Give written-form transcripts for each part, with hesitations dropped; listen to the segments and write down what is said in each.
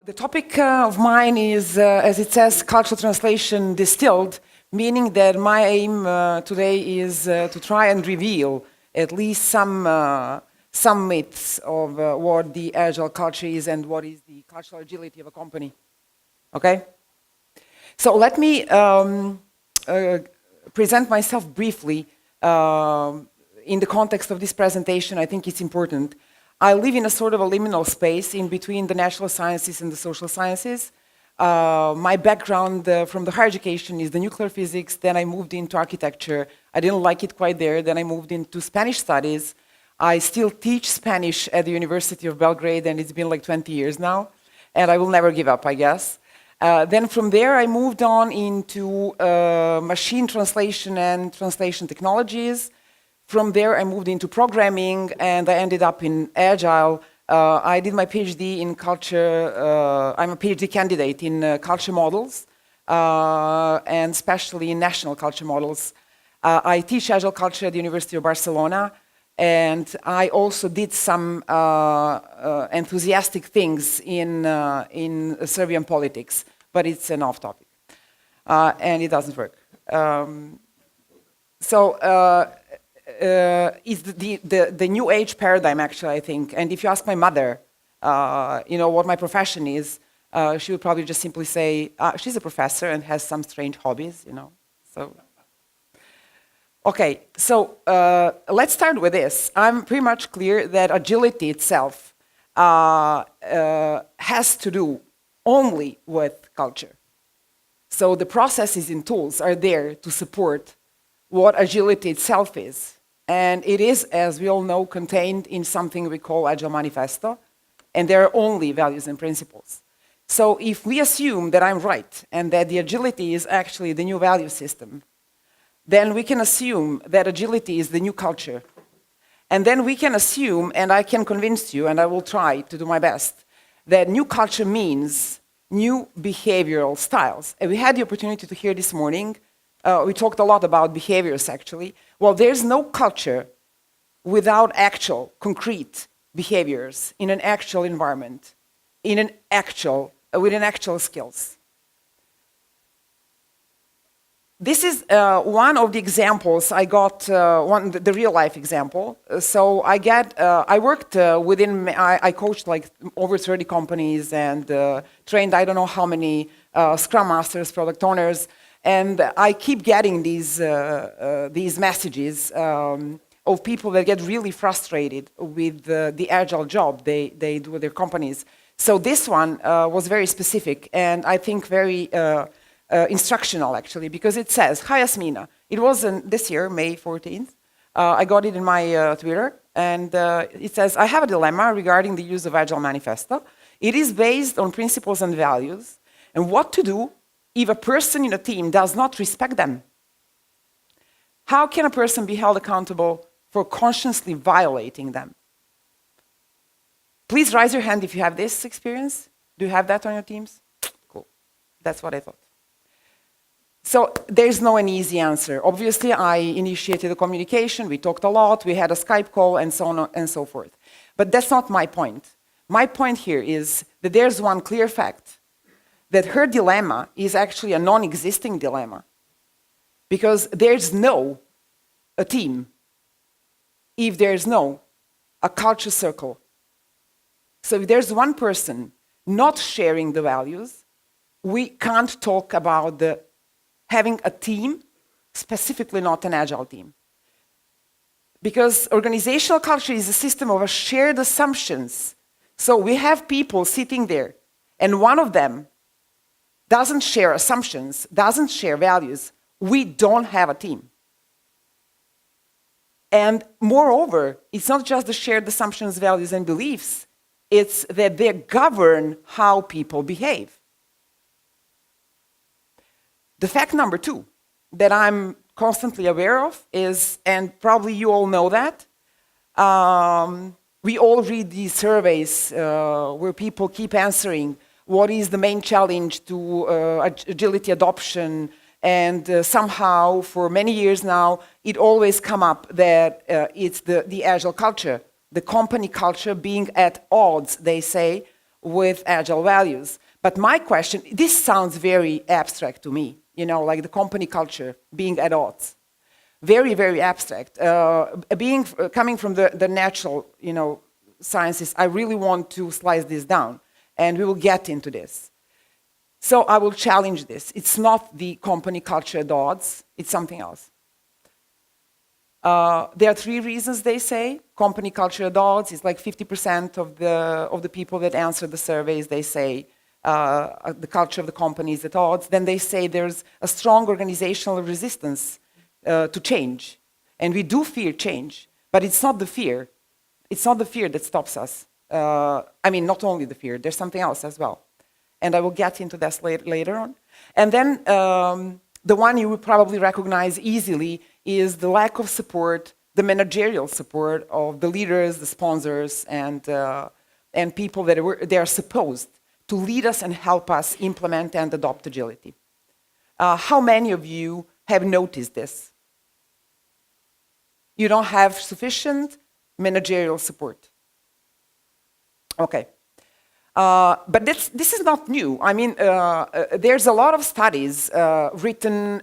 The topic of mine is, as it says, cultural translation distilled, meaning that my aim today is to try and reveal at least some myths of what the agile culture is and what is the cultural agility of a company. Okay? So let me present myself briefly in the context of this presentation. I think it's important. I live in a sort of a liminal space in between the natural sciences and the social sciences. My background from the higher education is the nuclear physics. Then I moved into architecture. I didn't like it quite there. Then I moved into Spanish studies. I still teach Spanish at the University of Belgrade, and it's been like 20 years now. And I will never give up, I guess. Then from there, I moved on into machine translation and translation technologies. From there, I moved into programming, and I ended up in Agile. I did my PhD in culture. I'm a PhD candidate in culture models, and especially in national culture models. I teach Agile culture at the University of Barcelona, and I also did some enthusiastic things in Serbian politics, but it's an off-topic, and it doesn't work. It's the new age paradigm, actually, I think. And if you ask my mother, what my profession is, she would probably just simply say, she's a professor and has some strange hobbies, So, okay, so let's start with this. I'm pretty much clear that agility itself has to do only with culture. So the processes and tools are there to support what agility itself is. And it is, as we all know, contained in something we call Agile Manifesto, and there are only values and principles. So if we assume that I'm right and that the agility is actually the new value system, then we can assume that agility is the new culture. And then we can assume, and I can convince you, and I will try to do my best, that new culture means new behavioral styles. And we had the opportunity to hear this morning. We talked a lot about behaviors, actually. Well, there's no culture without actual, concrete behaviors in an actual environment, with actual skills. This is one of the examples I got, the real-life example. So I worked I coached like over 30 companies and trained I don't know how many Scrum Masters, product owners. And I keep getting these messages of people that get really frustrated with the agile job they do with their companies. So this one was very specific and I think very instructional, actually, because it says, "Hi, Jasmina." It was this year, May 14th. I got it in my Twitter, and it says, "I have a dilemma regarding the use of Agile Manifesto. It is based on principles and values, and what to do if a person in a team does not respect them. How can a person be held accountable for consciously violating them?" Please raise your hand if you have this experience. Do you have that on your teams? Cool. That's what I thought. So there's no an easy answer. Obviously, I initiated the communication. We talked a lot. We had a Skype call and so on and so forth. But that's not my point. My point here is that there's one clear fact, that her dilemma is actually a non-existing dilemma, because there's no a team if there's no a culture circle. So if there's one person not sharing the values, we can't talk about having a team, specifically not an agile team. Because organizational culture is a system of shared assumptions. So we have people sitting there, and one of them doesn't share assumptions, doesn't share values, we don't have a team. And moreover, it's not just the shared assumptions, values, and beliefs, it's that they govern how people behave. The fact number 2 that I'm constantly aware of is, and probably you all know that, we all read these surveys where people keep answering, what is the main challenge to agility adoption? And somehow, for many years now, it always come up that it's the agile culture, the company culture being at odds, they say, with Agile values. But my question, this sounds very abstract to me, you know, like the company culture being at odds. Very, very abstract. Coming from the natural, you know, sciences, I really want to slice this down, and we will get into this. So I will challenge this. It's not the company culture at odds, it's something else. There are 3 reasons they say. Company culture at odds is like 50% of the people that answer the surveys, they say the culture of the company is at odds. Then they say there's a strong organizational resistance to change. And we do fear change, but it's not the fear. It's not the fear that stops us. I mean, not only the fear, there's something else as well. And I will get into this later on. And then the one you will probably recognize easily is the lack of support, the managerial support of the leaders, the sponsors, and people that they are supposed to lead us and help us implement and adopt agility. How many of you have noticed this? You don't have sufficient managerial support. Okay. But this is not new. I mean, there's a lot of studies written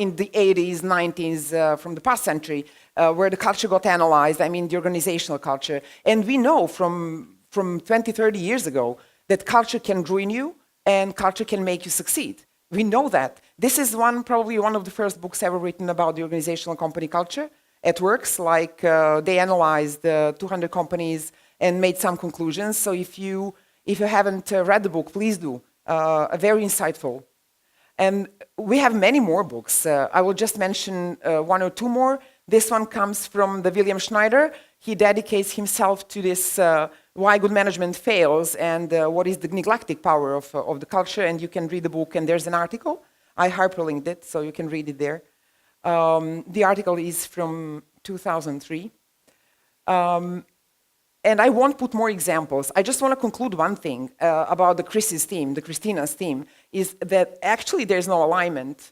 in the 80s, 90s, from the past century, where the culture got analyzed, I mean, the organizational culture. And we know from 20, 30 years ago that culture can ruin you and culture can make you succeed. We know that. This is probably one of the first books ever written about the organizational company culture. It works, like they analyzed 200 companies and made some conclusions. So if you haven't read the book, please do. Very insightful. And we have many more books. I will just mention 1 or 2 more. This one comes from the William Schneider. He dedicates himself to this why good management fails and what is the neglected power of the culture. And you can read the book, and there's an article. I hyperlinked it, so you can read it there. The article is from 2003. And I won't put more examples. I just want to conclude one thing about the Christina's theme, is that actually there's no alignment,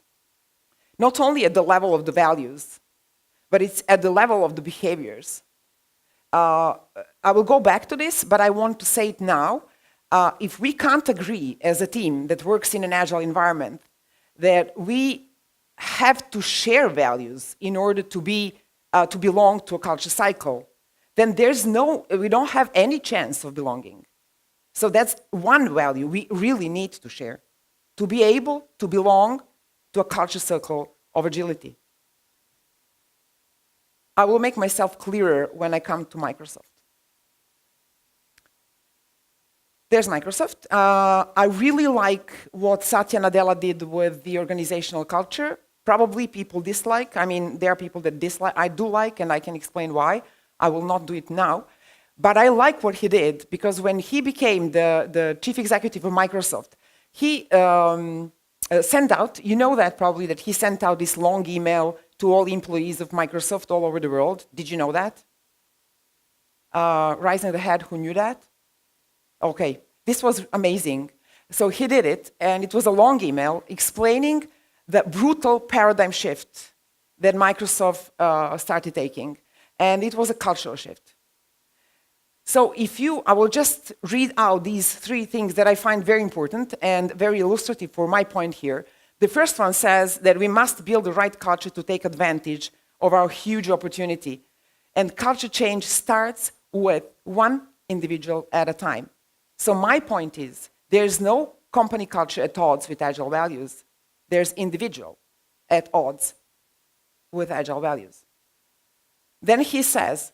not only at the level of the values, but it's at the level of the behaviors. I will go back to this, but I want to say it now. If we can't agree as a team that works in an agile environment that we have to share values in order to belong to a culture cycle, then we don't have any chance of belonging. So that's one value we really need to share, to be able to belong to a culture circle of agility. I will make myself clearer when I come to Microsoft. There's Microsoft. I really like what Satya Nadella did with the organizational culture. Probably people dislike. I mean, there are people that dislike. I do like, and I can explain why. I will not do it now. But I like what he did, because when he became the chief executive of Microsoft, he sent out, you know that probably, that he sent out this long email to all employees of Microsoft all over the world. Did you know that? Raising the head, who knew that? Okay, this was amazing. So he did it, and it was a long email explaining the brutal paradigm shift that Microsoft started taking. And it was a cultural shift. So I will just read out these 3 things that I find very important and very illustrative for my point here. The first one says that we must build the right culture to take advantage of our huge opportunity. And culture change starts with one individual at a time. So my point is, there's no company culture at odds with Agile values. There's individual at odds with Agile values. Then he says,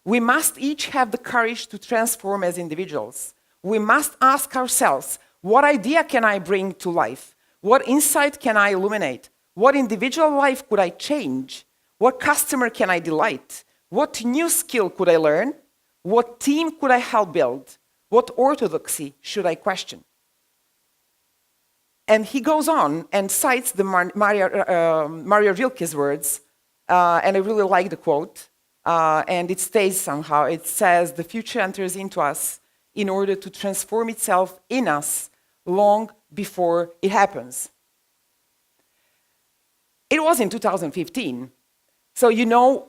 we must each have the courage to transform as individuals. We must ask ourselves, what idea can I bring to life? What insight can I illuminate? What individual life could I change? What customer can I delight? What new skill could I learn? What team could I help build? What orthodoxy should I question? And he goes on and cites the Mario Rilke's words, and I really like the quote, and it stays somehow. It says, the future enters into us in order to transform itself in us long before it happens. It was in 2015. So you know,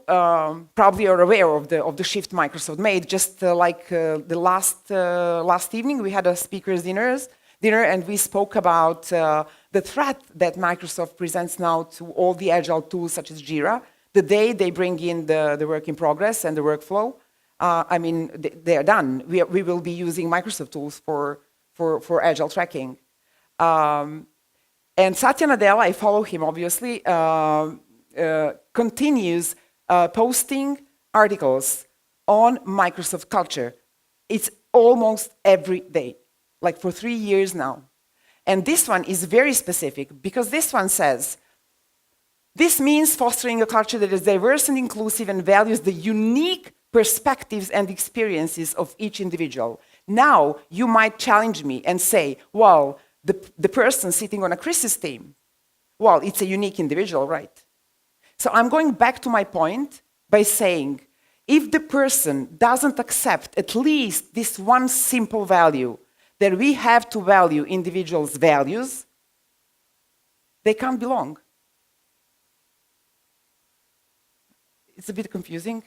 probably you're aware of the shift Microsoft made. Just like the last evening, we had a speakers dinner, and we spoke about the threat that Microsoft presents now to all the agile tools such as Jira. The day they bring in the work in progress and the workflow, I mean, they are done. We will be using Microsoft tools for agile tracking. And Satya Nadella, I follow him obviously, continues posting articles on Microsoft culture. It's almost every day, like for 3 years now. And this one is very specific because this one says, this means fostering a culture that is diverse and inclusive and values the unique perspectives and experiences of each individual. Now, you might challenge me and say, well, the person sitting on a Chris's team, well, it's a unique individual, right? So I'm going back to my point by saying, if the person doesn't accept at least this one simple value, that we have to value individuals' values, they can't belong. It's a bit confusing,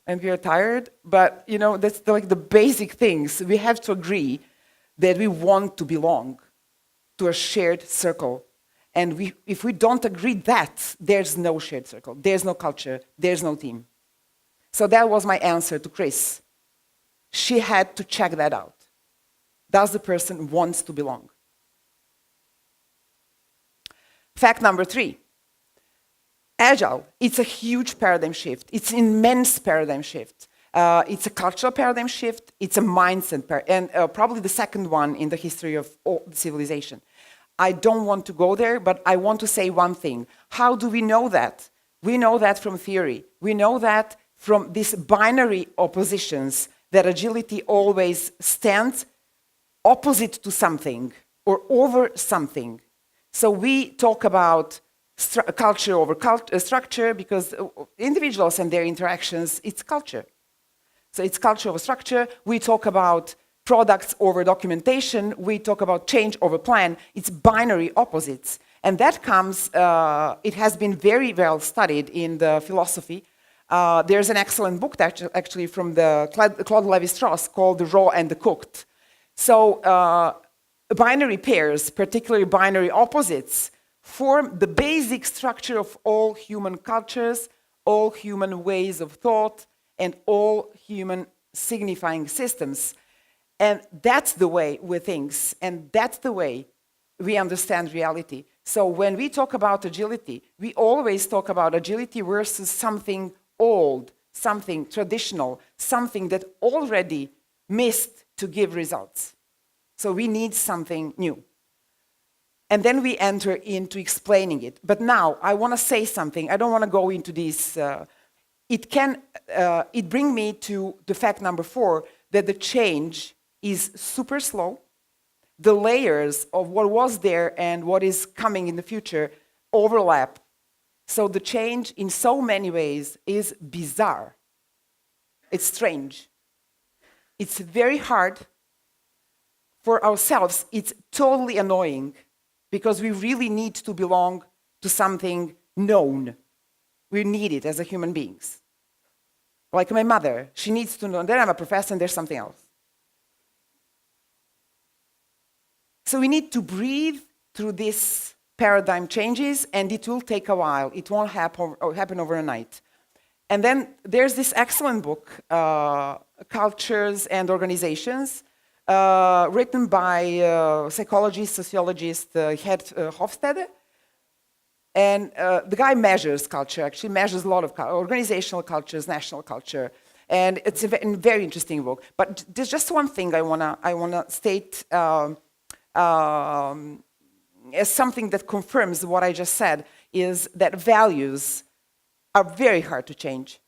and we are tired, but you know, that's like the basic things. We have to agree that we want to belong to a shared circle. And if we don't agree that, there's no shared circle, there's no culture, there's no team. So that was my answer to Chris. She had to check that out. Does the person want to belong? Fact number 3. Agile, it's a huge paradigm shift. It's an immense paradigm shift. It's a cultural paradigm shift. It's a mindset, and probably the second one in the history of all civilization. I don't want to go there, but I want to say one thing. How do we know that? We know that from theory. We know that from these binary oppositions that agility always stands opposite to something or over something. So we talk about culture over structure because individuals and their interactions, it's culture. So it's culture over structure. We talk about products over documentation. We talk about change over plan. It's binary opposites. And that comes, it has been very well studied in the philosophy. There's an excellent book actually from the Claude Lévi-Strauss called The Raw and the Cooked. So binary pairs, particularly binary opposites, form the basic structure of all human cultures, all human ways of thought, and all human signifying systems. And that's the way we think, and that's the way we understand reality. So when we talk about agility, we always talk about agility versus something old, something traditional, something that already missed to give results. So we need something new. And then we enter into explaining it. But now I want to say something. I don't want to go into this. It brings me to the fact number 4, that the change is super slow. The layers of what was there and what is coming in the future overlap. So the change in so many ways is bizarre. It's strange. It's very hard for ourselves. It's totally annoying because we really need to belong to something known. We need it as a human beings. Like my mother, she needs to know, then I'm a professor and there's something else. So we need to breathe through these paradigm changes, and it will take a while. It won't happen overnight. And then there's this excellent book, Cultures and Organizations, written by psychologist, sociologist Gerd Hofstede. And the guy measures culture, actually measures a lot of organizational cultures, national culture. And it's a very interesting book. But there's just one thing I wanna state as something that confirms what I just said, is that values are very hard to change.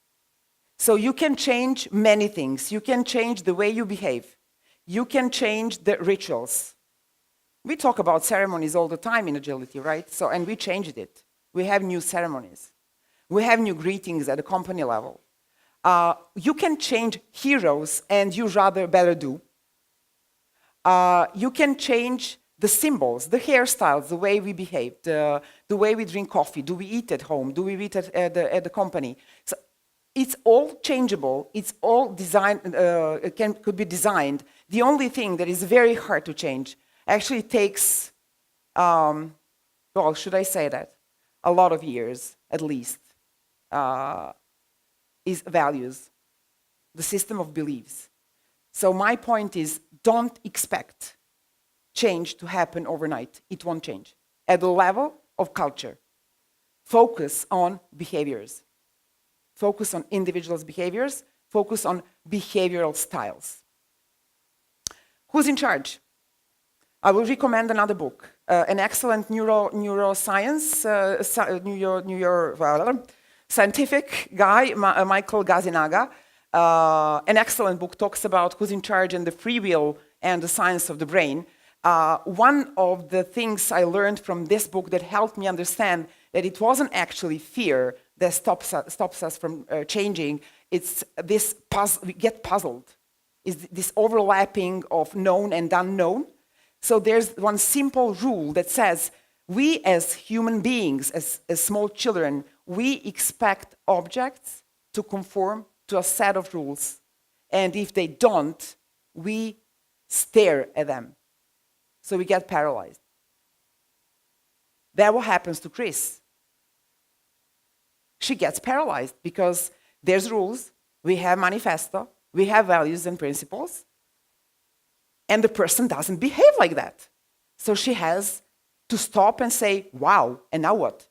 So you can change many things. You can change the way you behave. You can change the rituals. We talk about ceremonies all the time in agility, right? So, and we changed it. We have new ceremonies. We have new greetings at the company level. You can change heroes and you better do. You can change the symbols, the hairstyles, the way we behave, the way we drink coffee, do we eat at home, do we eat at the company? So it's all changeable, it's all designed, could be designed. The only thing that is very hard to change actually takes, well, should I say that? A lot of years, at least, is values, the system of beliefs. So my point is, don't expect change to happen overnight. It won't change. At the level of culture, focus on behaviors. Focus on individuals' behaviors. Focus on behavioral styles. Who's in charge? I will recommend another book, an excellent neuroscience, scientific guy, Michael Gazzaniga. An excellent book, talks about who's in charge and the free will and the science of the brain. One of the things I learned from this book that helped me understand that it wasn't actually fear that stops us from changing. It's this we get puzzled. It's this overlapping of known and unknown. So there's one simple rule that says, we as human beings, as small children, we expect objects to conform to a set of rules. And if they don't, we stare at them. So we get paralyzed. That's what happens to Chris. She gets paralyzed because there's rules, we have manifesto, we have values and principles, and the person doesn't behave like that. So she has to stop and say, wow, and now what?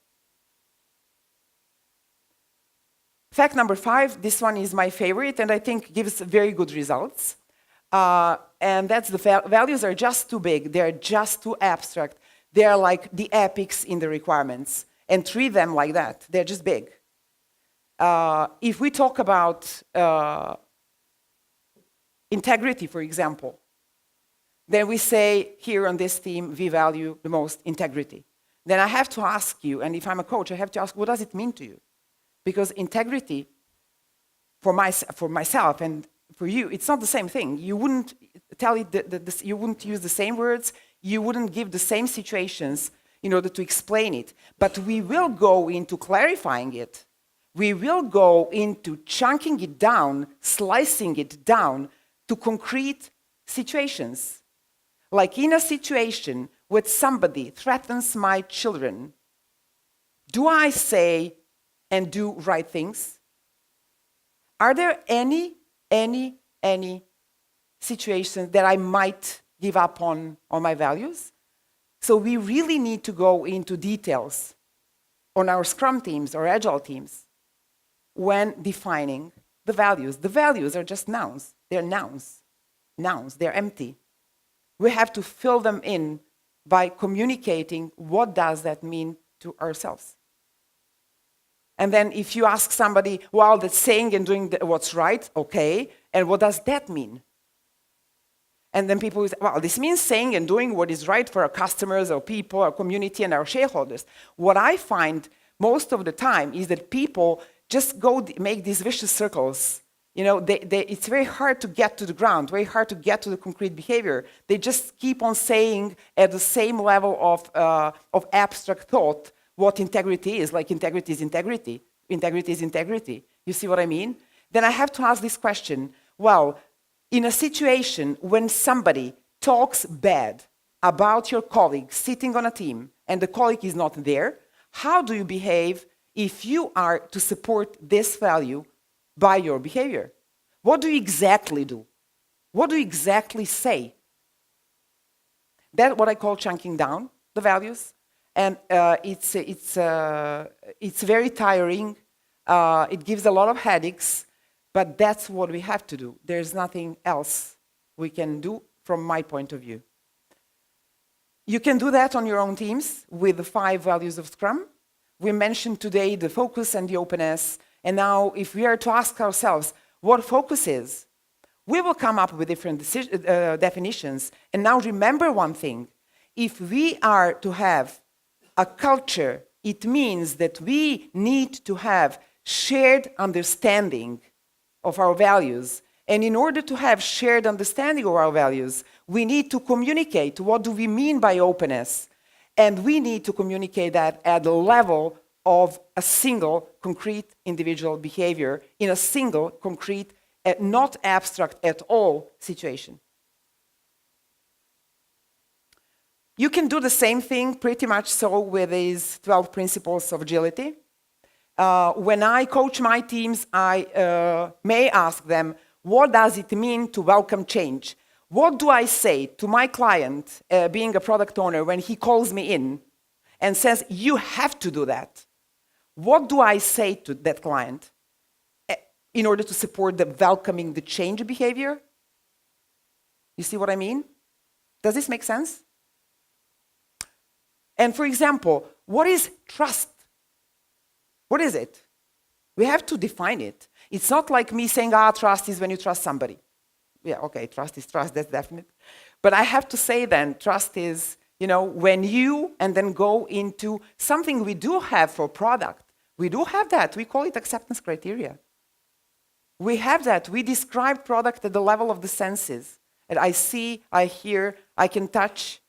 Fact number 5, this one is my favorite, and I think gives very good results. And that's the values are just too big, they're just too abstract. They're like the epics in the requirements, and treat them like that. They're just big. If we talk about integrity, for example, then we say here on this team, we value the most integrity. Then I have to ask you, and if I'm a coach, I have to ask, what does it mean to you? Because integrity, for myself and for you, it's not the same thing. You wouldn't tell it, you wouldn't use the same words, you wouldn't give the same situations in order to explain it. But we will go into clarifying it. We will go into chunking it down, slicing it down to concrete situations. Like in a situation where somebody threatens my children, do I say and do right things? Are there any situations that I might give up on my values? So we really need to go into details on our Scrum teams or Agile teams when defining the values. The values are just nouns. They're nouns. Nouns, they're empty. We have to fill them in by communicating what does that mean to ourselves. And then if you ask somebody, well, that's saying and doing what's right, okay, and what does that mean? And then people will say, well, this means saying and doing what is right for our customers, our people, our community, and our shareholders. What I find most of the time is that people just go make these vicious circles. You know, it's very hard to get to the ground, very hard to get to the concrete behavior. They just keep on saying at the same level of abstract thought what integrity is, like integrity is integrity, integrity is integrity. You see what I mean? Then I have to ask this question, well, in a situation when somebody talks bad about your colleague sitting on a team and the colleague is not there, how do you behave if you are to support this value by your behavior? What do you exactly do? What do you exactly say? That's what I call chunking down the values. And it's very tiring. It gives a lot of headaches, but that's what we have to do. There's nothing else we can do from my point of view. You can do that on your own teams with the 5 values of Scrum. We mentioned today the focus and the openness. And now if we are to ask ourselves what focus is, we will come up with different definitions. And now remember one thing. If we are to have a culture, it means that we need to have shared understanding of our values And in order to have shared understanding of our values, we need to communicate what do we mean by openness. And we need to communicate that at the level of a single concrete individual behavior in a single concrete, not abstract at all situation. You can do the same thing pretty much so with these 12 principles of agility. When I coach my teams, I may ask them, what does it mean to welcome change? What do I say to my client, being a product owner, when he calls me in and says, you have to do that? What do I say to that client in order to support the welcoming the change behavior? You see what I mean? Does this make sense? And for example, what is trust? What is it? We have to define it. It's not like me saying, trust is when you trust somebody. Yeah, okay, trust is trust, that's definite. But I have to say then, trust is, when you and then go into something we do have for product. We do have that. We call it acceptance criteria. We have that. We describe product at the level of the senses. And I see, I hear, I can touch.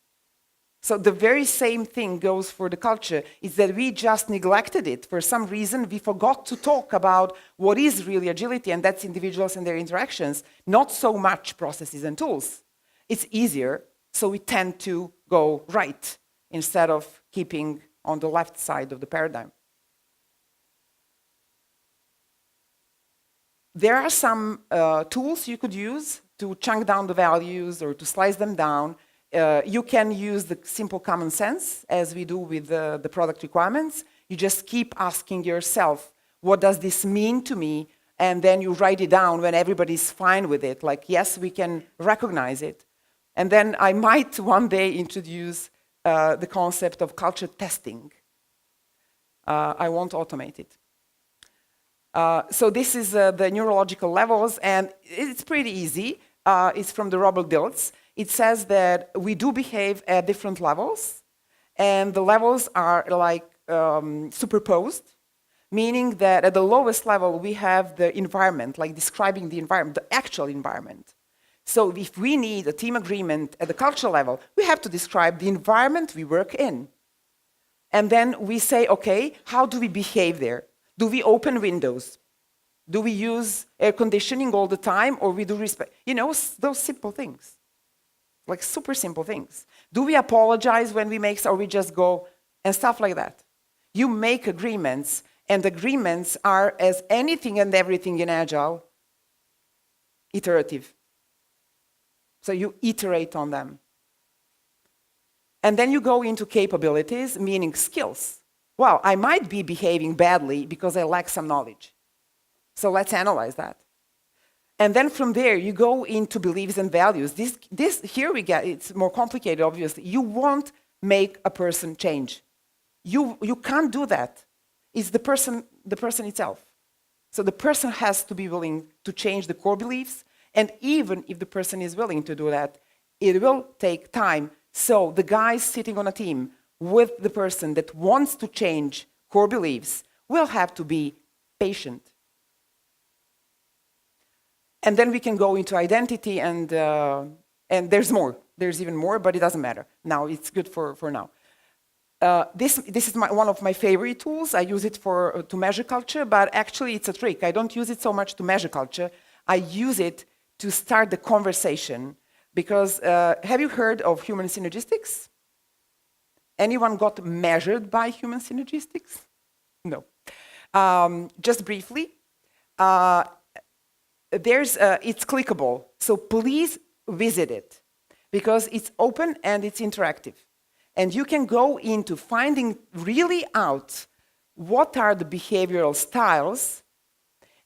So the very same thing goes for the culture, is that we just neglected it. For some reason, we forgot to talk about what is really agility, and that's individuals and their interactions, not so much processes and tools. It's easier, so we tend to go right instead of keeping on the left side of the paradigm. There are some tools you could use to chunk down the values or to slice them down. You can use the simple common sense, as we do with the product requirements. You just keep asking yourself, what does this mean to me? And then you write it down when everybody's fine with it, like, yes, we can recognize it. And then I might one day introduce the concept of culture testing. I won't automate it. So this is the neurological levels, and it's pretty easy. It's from the Robert Dilts. It says that we do behave at different levels, and the levels are like superposed, meaning that at the lowest level we have the environment, like describing the environment, the actual environment. So if we need a team agreement at the cultural level, we have to describe the environment we work in. And then we say, okay, how do we behave there? Do we open windows? Do we use air conditioning all the time, or we do respect? Those simple things, like super simple things. Do we apologize when we make, or we just go, and stuff like that. You make agreements, and agreements are, as anything and everything in Agile, iterative. So you iterate on them. And then you go into capabilities, meaning skills. Well, I might be behaving badly because I lack some knowledge. So let's analyze that. And then from there, you go into beliefs and values. This here we get, it's more complicated, obviously. You won't make a person change. You can't do that. It's the person itself. So the person has to be willing to change the core beliefs. And even if the person is willing to do that, it will take time. So the guys sitting on a team with the person that wants to change core beliefs will have to be patient. And then we can go into identity, and there's more. There's even more, but it doesn't matter. Now, it's good for now. This is one of my favorite tools. I use it to measure culture, but actually it's a trick. I don't use it so much to measure culture. I use it to start the conversation. Because have you heard of human synergistics? Anyone got measured by human synergistics? No. Just briefly, it's clickable. So please visit it, because it's open and it's interactive. And you can go into finding really out what are the behavioral styles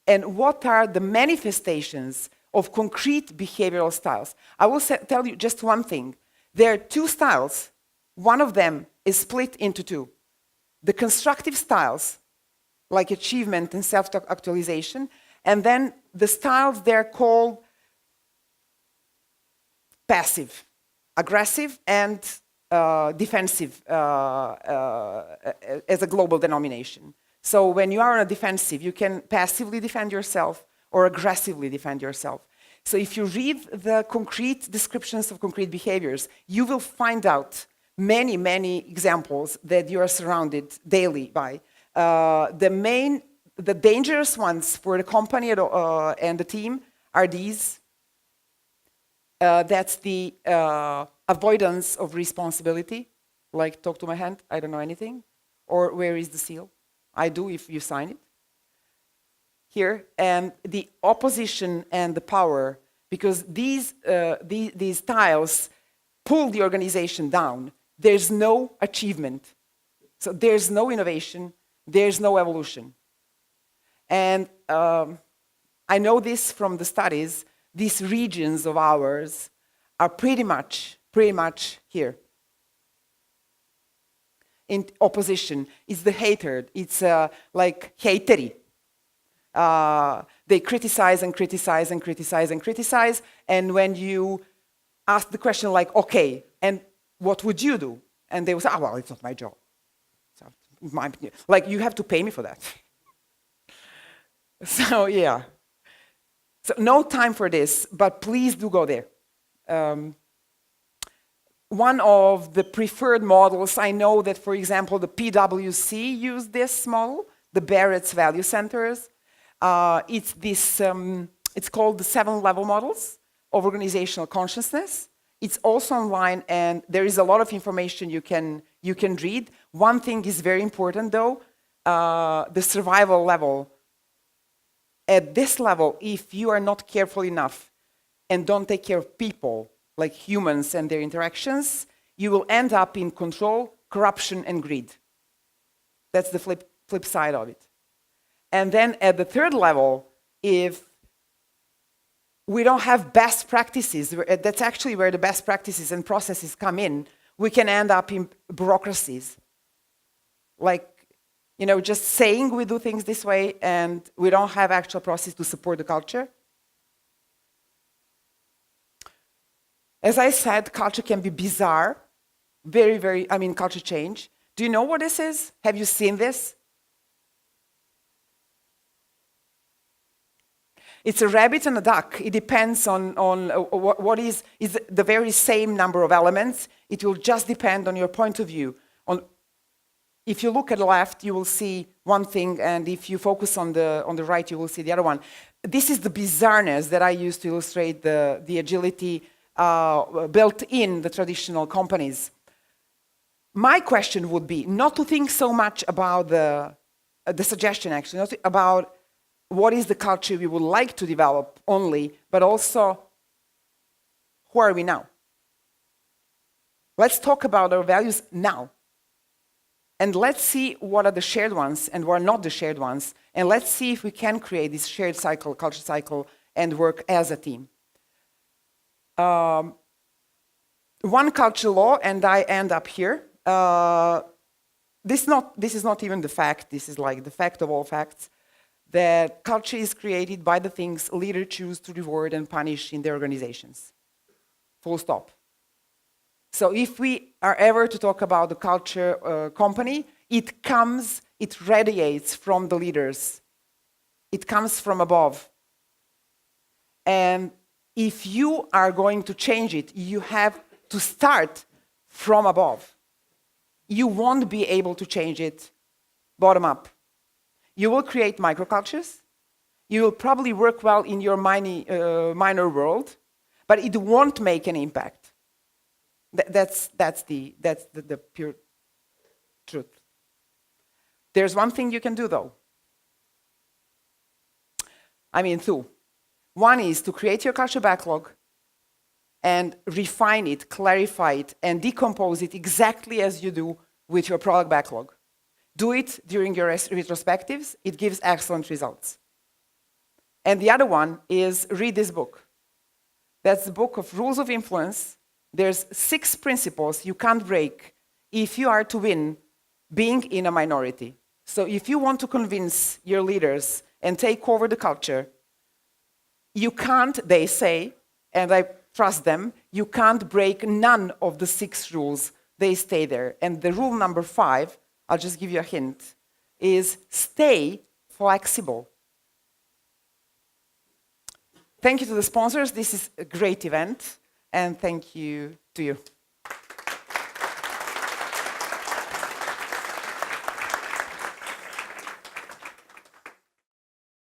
and what are the manifestations of concrete behavioral styles. I will tell you just one thing. There are two styles. One of them is split into two. The constructive styles, like achievement and self-actualization, and then the styles, they're called passive, aggressive, and defensive as a global denomination. So when you are on a defensive, you can passively defend yourself or aggressively defend yourself. So if you read the concrete descriptions of concrete behaviors, you will find out many, many examples that you are surrounded daily by. The dangerous ones for the company and the team are these. That's the avoidance of responsibility, like talk to my hand, I don't know anything, or where is the seal? I do if you sign it. Here, and the opposition and the power, because these tiles pull the organization down. There's no achievement. So there's no innovation, there's no evolution. And I know this from the studies, these regions of ours are pretty much here. In opposition, it's the hatred, it's like hatery. They criticize and criticize and criticize and criticize, and when you ask the question like, okay, and what would you do? And they will say, oh, well, it's not my job. So, like, you have to pay me for that. So, yeah. So, no time for this, but please do go there. One of the preferred models, I know that, for example, the PwC used this model, the Barrett's Value Centers. It's called the 7 level models of organizational consciousness. It's also online, and there is a lot of information you can read. One thing is very important, though, the survival level. At this level, if you are not careful enough and don't take care of people, like humans and their interactions, you will end up in control, corruption, and greed. That's the flip side of it. And then at the 3rd level, if we don't have best practices, that's actually where the best practices and processes come in, we can end up in bureaucracies. Like, just saying we do things this way and we don't have actual process to support the culture. As I said, culture can be bizarre, culture change. Do you know what this is? Have you seen this? It's a rabbit and a duck. It depends on what is the very same number of elements. It will just depend on your point of view. If you look at the left, you will see one thing, and if you focus on the right, you will see the other one. This is the bizarreness that I use to illustrate the agility built in the traditional companies. My question would be not to think so much about the suggestion, actually, not about what is the culture we would like to develop only, but also who are we now? Let's talk about our values now. And let's see what are the shared ones and what are not the shared ones. And let's see if we can create this shared cycle, culture cycle, and work as a team. One culture law, and I end up here. This is not even the fact, this is like the fact of all facts, that culture is created by the things leaders choose to reward and punish in their organizations. Full stop. So if we are ever to talk about the culture company, it radiates from the leaders. It comes from above. And if you are going to change it, you have to start from above. You won't be able to change it bottom up. You will create microcultures. You will probably work well in your minor world, but it won't make an impact. That's the pure truth. There's one thing you can do, though. Two. One is to create your culture backlog and refine it, clarify it, and decompose it exactly as you do with your product backlog. Do it during your retrospectives. It gives excellent results. And the other one is read this book. That's the book of Rules of Influence. There's 6 principles you can't break if you are to win being in a minority. So if you want to convince your leaders and take over the culture, you can't, they say, and I trust them, you can't break none of the 6 rules. They stay there. And the rule number 5, I'll just give you a hint, is stay flexible. Thank you to the sponsors. This is a great event. And thank you to you.